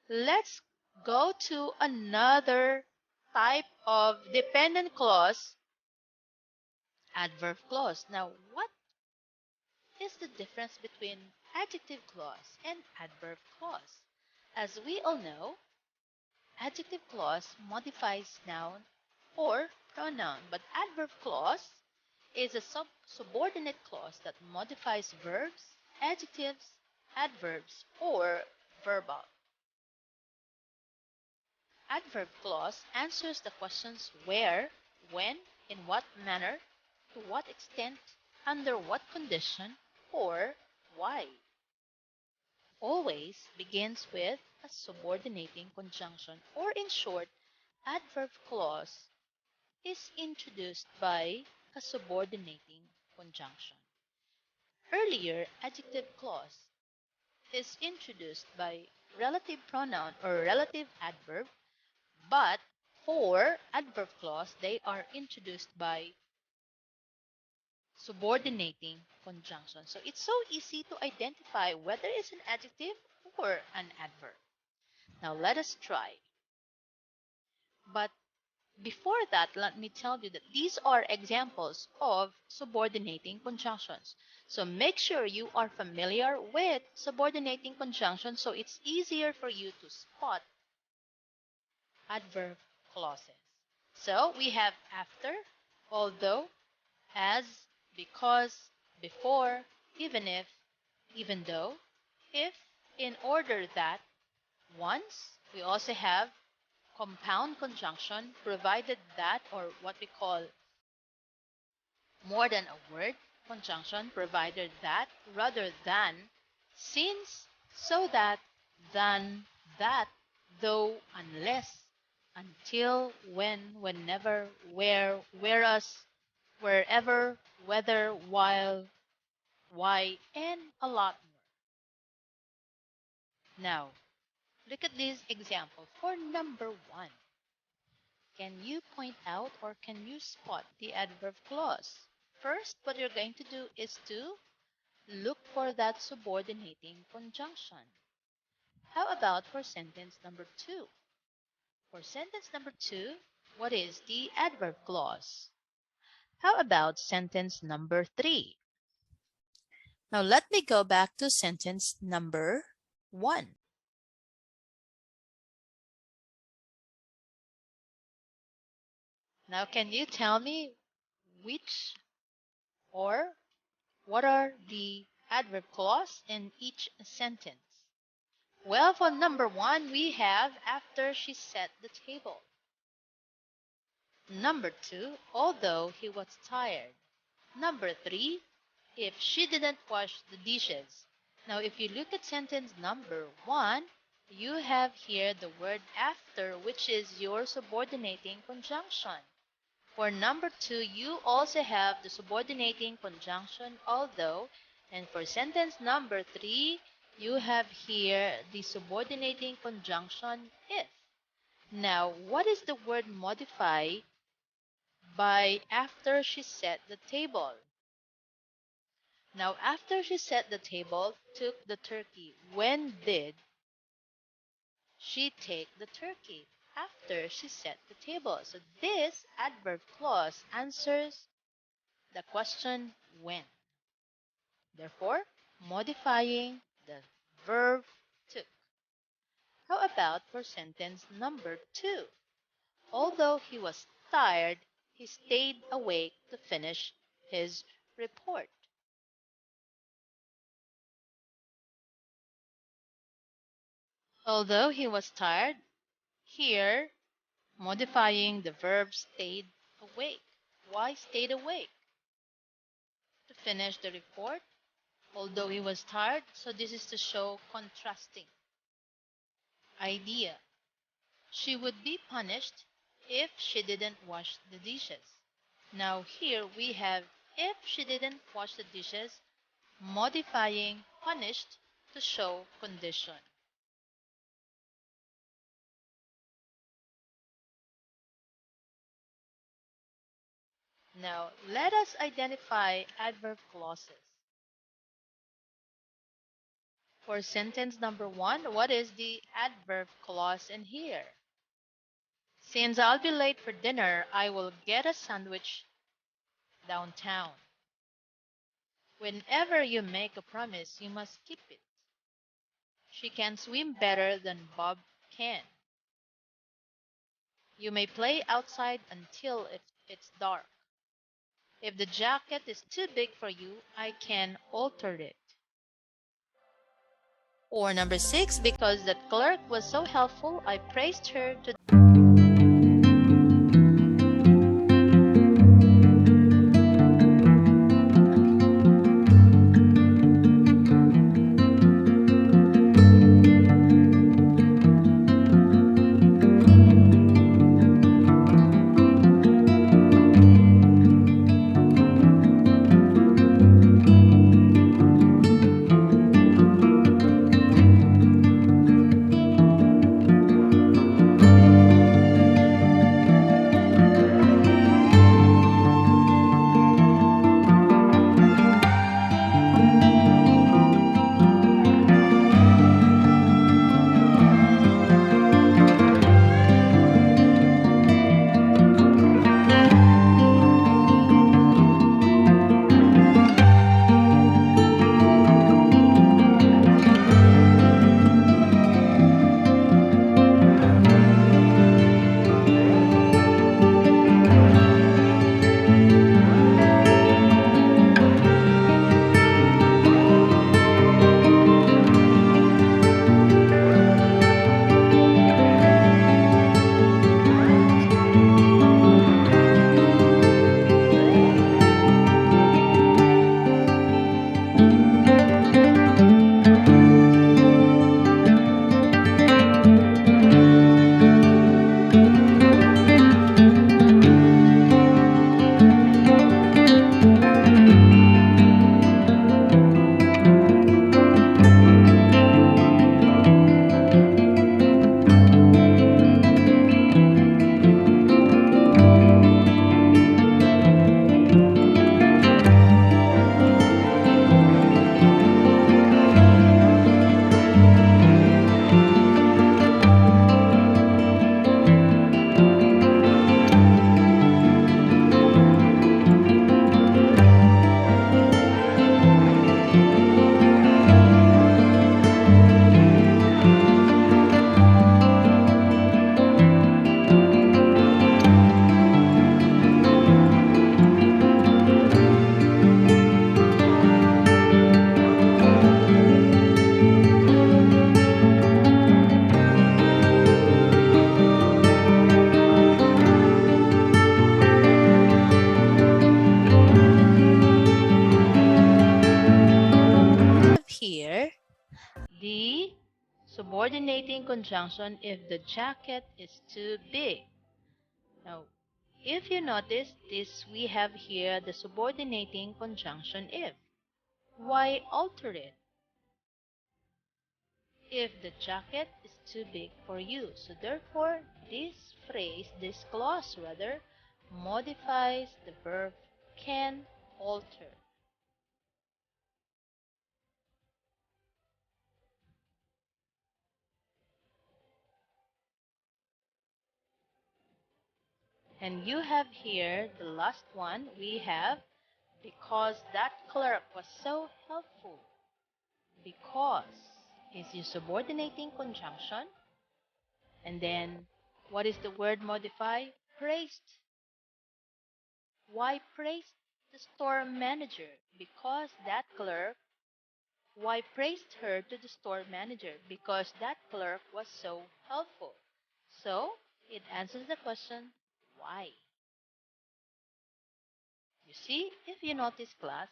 let's go to another type of dependent clause, adverb clause. Now, what is the difference between adjective clause and adverb clause? As we all know, adjective clause modifies noun or pronoun, but adverb clause is a subordinate clause that modifies verbs, adjectives, adverbs, or verbal. Adverb clause answers the questions where, when, in what manner, to what extent, under what condition, or why. Always begins with a subordinating conjunction, or in short, adverb clause is introduced by a subordinating conjunction. Earlier, adjective clause is introduced by relative pronoun or relative adverb, but for adverb clause, they are introduced by subordinating conjunction. So it's so easy to identify whether it's an adjective or an adverb. Now let us try. But before that, let me tell you that these are examples of subordinating conjunctions. So make sure you are familiar with subordinating conjunctions so it's easier for you to spot adverb clauses. So we have after, although, as, because, before, even if, even though, if, in order that, once. We also have compound conjunction, provided that, or what we call more than a word conjunction, provided that, rather than, since, so that, than, that, though, unless, until, when, whenever, where, whereas, wherever, whether, while, why, and a lot more. Now, look at this example for number one. Can you point out or can you spot the adverb clause? First, what you're going to do is to look for that subordinating conjunction. How about for sentence number two? For sentence number two, what is the adverb clause? How about sentence number three? Now let me go back to sentence number one. Now can you tell me which or what are the adverb clause in each sentence? Well, for number one, we have after she set the table. Number two, although he was tired. Number three, if she didn't wash the dishes. Now, if you look at sentence number one, you have here the word after, which is your subordinating conjunction. For number two, you also have the subordinating conjunction although, and for sentence number three, you have here the subordinating conjunction if. Now, what is the word modify by after she set the table? Now, after she set the table, took the turkey. When did she take the turkey? After she set the table. So this adverb clause answers the question when. Therefore, modifying the verb took. How about for sentence number two? Although he was tired, he stayed awake to finish his report. Although he was tired, here modifying the verb stayed awake. Why stayed awake? To finish the report, although he was tired. So this is to show contrasting idea. She would be punished if she didn't wash the dishes. Now here we have if she didn't wash the dishes, modifying punished to show condition. Now let us identify adverb clauses. For sentence number 1, what is the adverb clause in here? Since I'll be late for dinner, I will get a sandwich downtown. Whenever you make a promise, you must keep it. She can swim better than Bob can. You may play outside until it's dark. If the jacket is too big for you, I can alter it. Or number 6, because that clerk was so helpful, I praised her to. Here, the subordinating conjunction if the jacket is too big. Now, if you notice this, we have here the subordinating conjunction if. Why alter it? If the jacket is too big for you. So therefore, this phrase, this clause rather, modifies the verb can alter. And you have here the last one. We have because that clerk was so helpful. Because is your subordinating conjunction. And then what is the word modify? Praised. Why praised the store manager? Because that clerk. Why praised her to the store manager? Because that clerk was so helpful. So it answers the question, why? You see, if you notice class,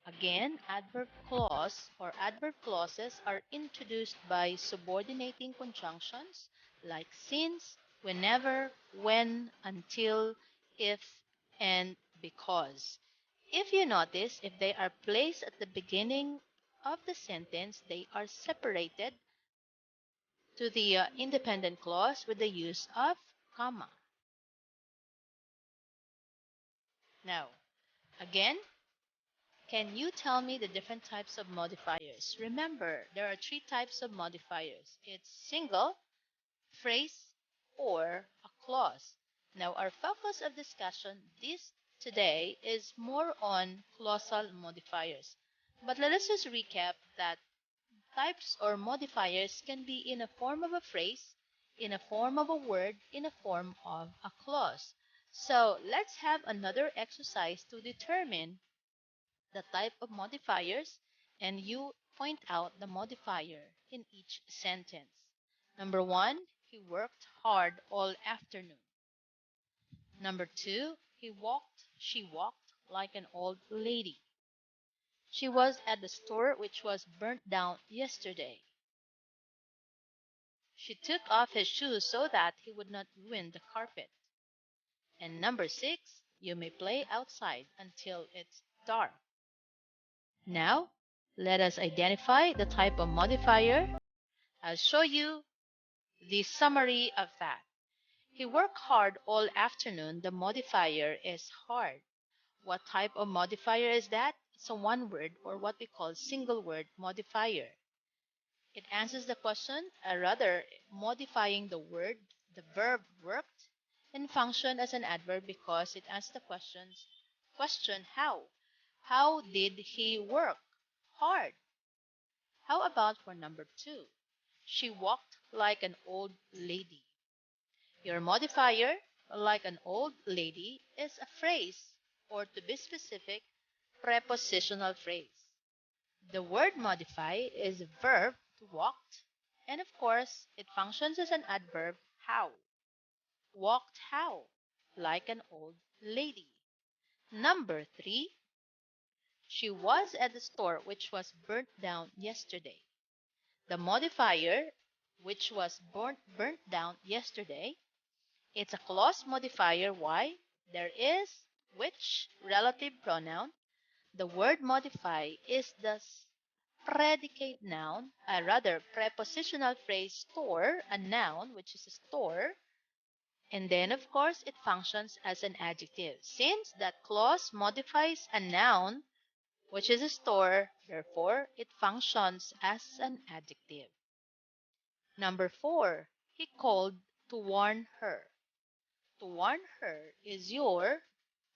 again, adverb clause or adverb clauses are introduced by subordinating conjunctions like since, whenever, when, until, if, and because. If you notice, if they are placed at the beginning of the sentence, they are separated to the independent clause with the use of comma. Now, again, Can you tell me the different types of modifiers? Remember, there are three types of modifiers. It's single, phrase, or a clause. Now, our focus of discussion this today is more on clausal modifiers. But let us just recap that types or modifiers can be in a form of a phrase, in a form of a word, in a form of a clause. So let's have another exercise to determine the type of modifiers and you point out the modifier in each sentence. Number one, he worked hard all afternoon. Number two, she walked like an old lady. She was at the store which was burnt down yesterday. She took off his shoes so that he would not ruin the carpet. And number six, you may play outside until it's dark. Now, let us identify the type of modifier. I'll show you the summary of that. He worked hard all afternoon. The modifier is hard. What type of modifier is that? It's a one word or what we call single word modifier. It answers the question, rather modifying the word, the verb worked, and function as an adverb because it answers the question how. How did he work? Hard. How about for number two? She walked like an old lady. Your modifier, like an old lady, is a phrase, or to be specific, prepositional phrase. The word modify is a verb to walked, and of course, it functions as an adverb how. Walked how? Like an old lady. Number three, she was at the store which was burnt down yesterday. The modifier, which was burnt down yesterday, it's a clause modifier. Why? There is which relative pronoun. The word modify is the predicate noun, a rather prepositional phrase store, a noun which is a store, and then of course it functions as an adjective. Since that clause modifies a noun which is a store, therefore it functions as an adjective. Number four, he called to warn her. To warn her is your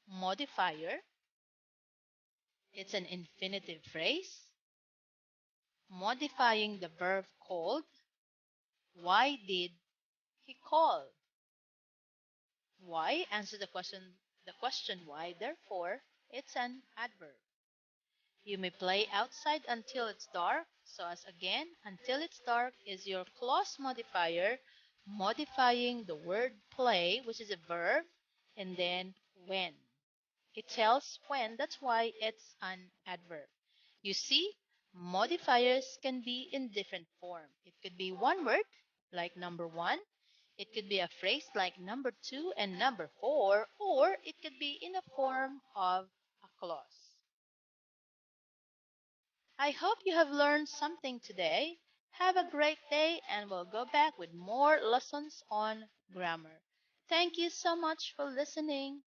modifier. It's an infinitive phrase modifying the verb called. Why did he call? Why? Answer the question why. Therefore, it's an adverb. You may play outside until it's dark. So as again, until it's dark is your clause modifier modifying the word play, which is a verb, and then when. It tells when, that's why it's an adverb. You see, modifiers can be in different form. It could be one word, like number one. It could be a phrase like number two and number four, or it could be in a form of a clause. I hope you have learned something today. Have a great day, and we'll go back with more lessons on grammar. Thank you so much for listening.